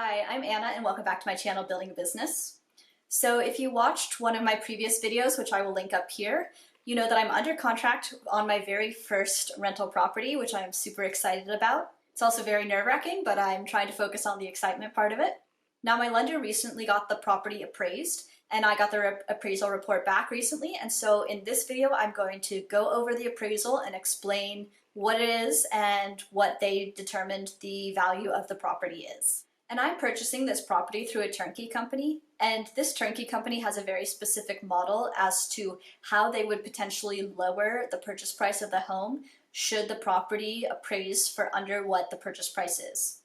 Hi, I'm Anna and welcome back to my channel, Building a Business. So if you watched one of my previous videos, which I will link up here, you know that I'm under contract on my very first rental property, which I am super excited about. It's also very nerve-wracking, but I'm trying to focus on the excitement part of it. Now, my lender recently got the property appraised, and I got the appraisal report back recently, and so in this video I'm going to go over the appraisal and explain what it is and what they determined the value of the property is. And I'm purchasing this property through a turnkey company, and this turnkey company has a very specific model as to how they would potentially lower the purchase price of the home should the property appraise for under what the purchase price is.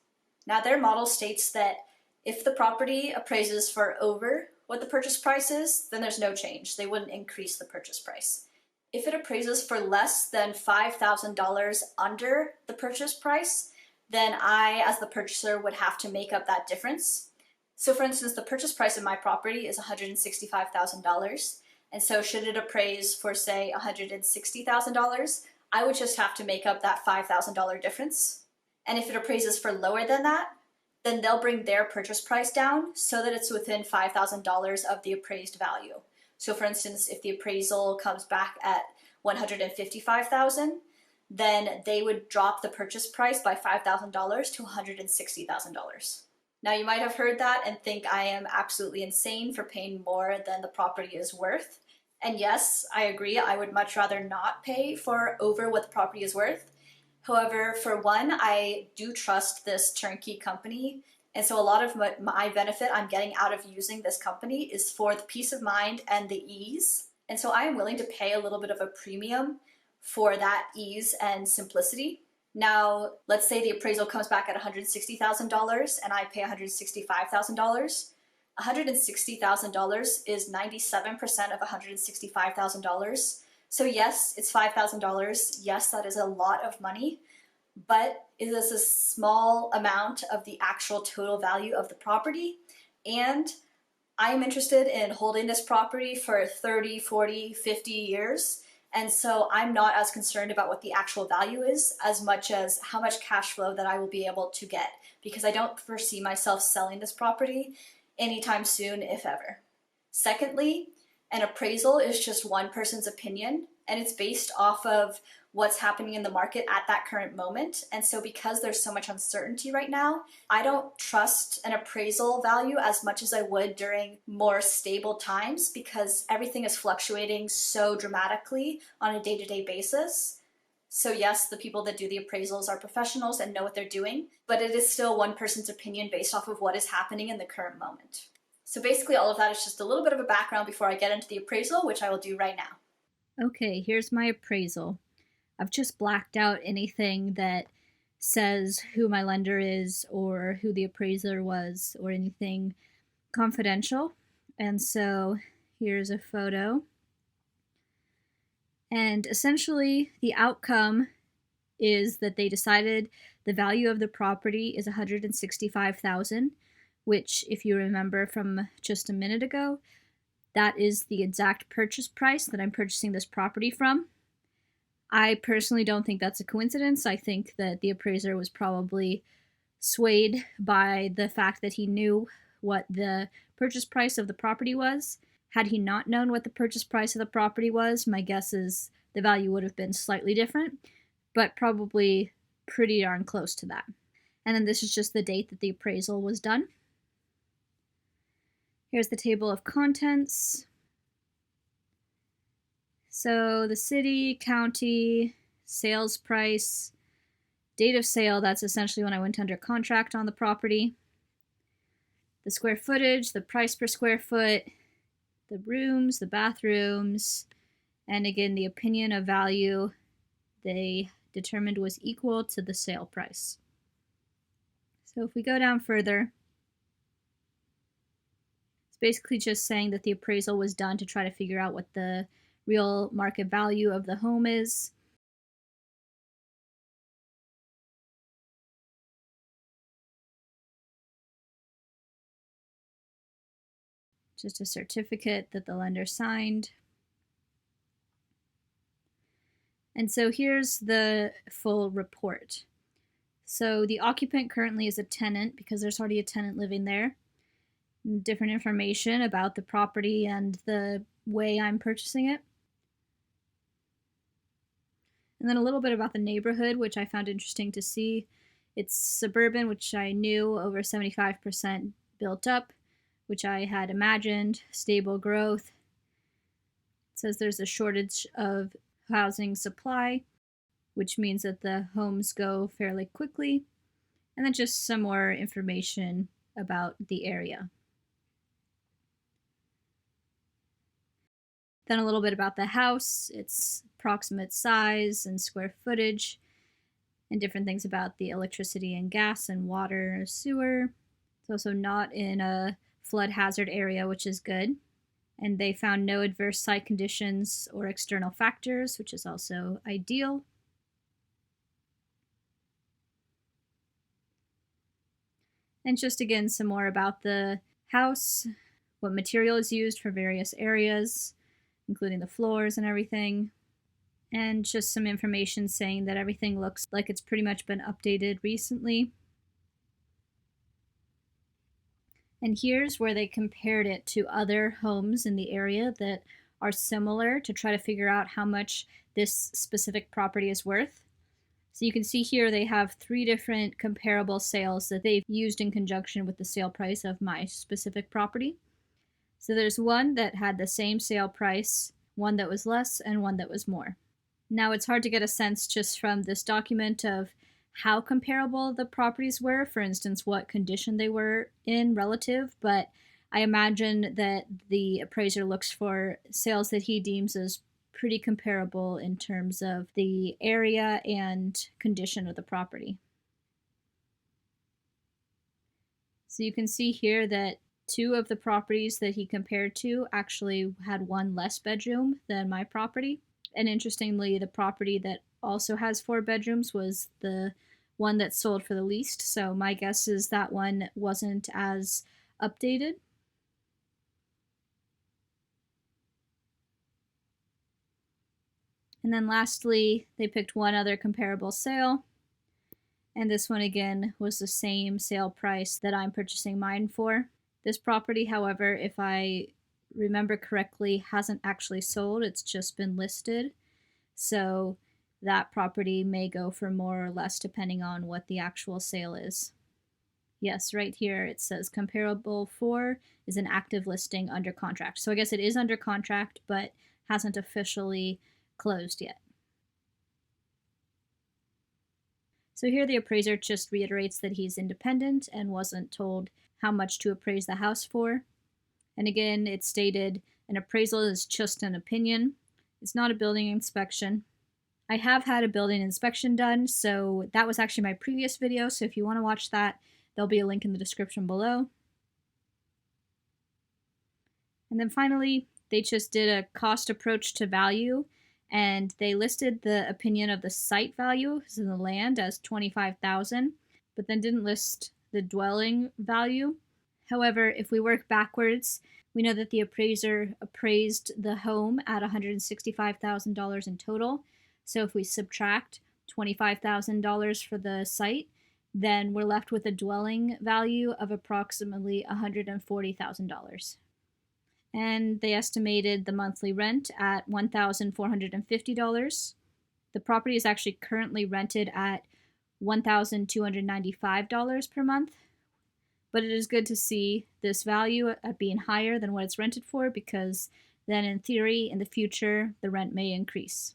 Now, their model states that if the property appraises for over what the purchase price is, then there's no change. They wouldn't increase the purchase price. If it appraises for less than $5,000 under the purchase price, then I, as the purchaser, would have to make up that difference. So for instance, the purchase price of my property is $165,000. And so should it appraise for, say, $160,000, I would just have to make up that $5,000 difference. And if it appraises for lower than that, then they'll bring their purchase price down so that it's within $5,000 of the appraised value. So for instance, if the appraisal comes back at $155,000, then they would drop the purchase price by $5,000 to $160,000. Now, you might have heard that and think I am absolutely insane for paying more than the property is worth. And yes, I agree, I would much rather not pay for over what the property is worth. However, for one, I do trust this turnkey company, and so a lot of my benefit I'm getting out of using this company is for the peace of mind and the ease. And so I am willing to pay a little bit of a premium for that ease and simplicity. Now, let's say the appraisal comes back at $160,000 and I pay $165,000. $160,000 is 97% of $165,000. So yes, it's $5,000. Yes, that is a lot of money, but it is a small amount of the actual total value of the property. And I am interested in holding this property for 30, 40, 50 years. And so I'm not as concerned about what the actual value is as much as how much cash flow that I will be able to get, because I don't foresee myself selling this property anytime soon, if ever. Secondly, an appraisal is just one person's opinion, and it's based off of what's happening in the market at that current moment. And so because there's so much uncertainty right now, I don't trust an appraisal value as much as I would during more stable times, because everything is fluctuating so dramatically on a day-to-day basis. So yes, the people that do the appraisals are professionals and know what they're doing, but it is still one person's opinion based off of what is happening in the current moment. So basically all of that is just a little bit of a background before I get into the appraisal, which I will do right now. Okay, here's my appraisal. I've just blacked out anything that says who my lender is or who the appraiser was or anything confidential. And so here's a photo. And essentially the outcome is that they decided the value of the property is $165,000, which, if you remember from just a minute ago, that is the exact purchase price that I'm purchasing this property from. I personally don't think that's a coincidence. I think that the appraiser was probably swayed by the fact that he knew what the purchase price of the property was. Had he not known what the purchase price of the property was, my guess is the value would have been slightly different, but probably pretty darn close to that. And then this is just the date that the appraisal was done. Here's the table of contents. So the city, county, sales price, date of sale, that's essentially when I went under contract on the property. The square footage, the price per square foot, the rooms, the bathrooms, and again, the opinion of value they determined was equal to the sale price. So if we go down further, it's basically just saying that the appraisal was done to try to figure out what the real market value of the home is. Just a certificate that the lender signed. And so here's the full report. So the occupant currently is a tenant because there's already a tenant living there. Different information about the property and the way I'm purchasing it. And then a little bit about the neighborhood, which I found interesting to see. It's suburban, which I knew, over 75% built up, which I had imagined, stable growth. It says there's a shortage of housing supply, which means that the homes go fairly quickly. And then just some more information about the area. Then a little bit about the house, its approximate size and square footage, and different things about the electricity and gas and water and sewer. It's also not in a flood hazard area, which is good. And they found no adverse site conditions or external factors, which is also ideal. And just again, some more about the house, what material is used for various areas, including the floors and everything. And just some information saying that everything looks like it's pretty much been updated recently. And here's where they compared it to other homes in the area that are similar to try to figure out how much this specific property is worth. So you can see here they have 3 different comparable sales that they've used in conjunction with the sale price of my specific property. So there's one that had the same sale price, one that was less, and one that was more. Now it's hard to get a sense just from this document of how comparable the properties were, for instance, what condition they were in relative, but I imagine that the appraiser looks for sales that he deems as pretty comparable in terms of the area and condition of the property. So you can see here that 2 of the properties that he compared to actually had 1 less bedroom than my property. And interestingly, the property that also has 4 bedrooms was the one that sold for the least. So my guess is that one wasn't as updated. And then lastly, they picked 1 other comparable sale. And this one again was the same sale price that I'm purchasing mine for. This property, however, if I remember correctly, hasn't actually sold. It's just been listed. So that property may go for more or less depending on what the actual sale is. Yes, right here it says comparable for is an active listing under contract. So I guess it is under contract, but hasn't officially closed yet. So here the appraiser just reiterates that he's independent and wasn't told how much to appraise the house for. And again, it's stated an appraisal is just an opinion. It's not a building inspection. I have had a building inspection done, so that was actually my previous video. So if you want to watch that, there'll be a link in the description below. And then finally, they just did a cost approach to value, and they listed the opinion of the site value, in the land, as $25,000, but then didn't list the dwelling value. However, if we work backwards, we know that the appraiser appraised the home at $165,000 in total. So if we subtract $25,000 for the site, then we're left with a dwelling value of approximately $140,000. And they estimated the monthly rent at $1,450. The property is actually currently rented at $1,295 per month. But it is good to see this value at being higher than what it's rented for, because then in theory, in the future, the rent may increase.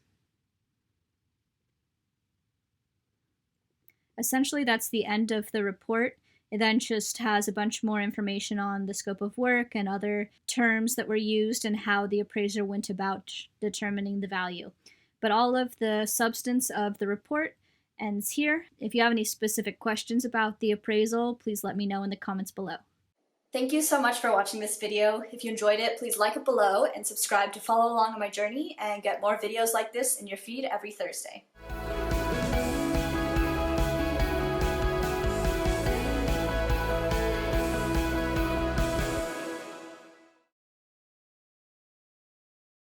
Essentially, that's the end of the report. It then just has a bunch more information on the scope of work and other terms that were used and how the appraiser went about determining the value. But all of the substance of the report ends here. If you have any specific questions about the appraisal, please let me know in the comments below. Thank you so much for watching this video. If you enjoyed it, please like it below and subscribe to follow along on my journey and get more videos like this in your feed every Thursday.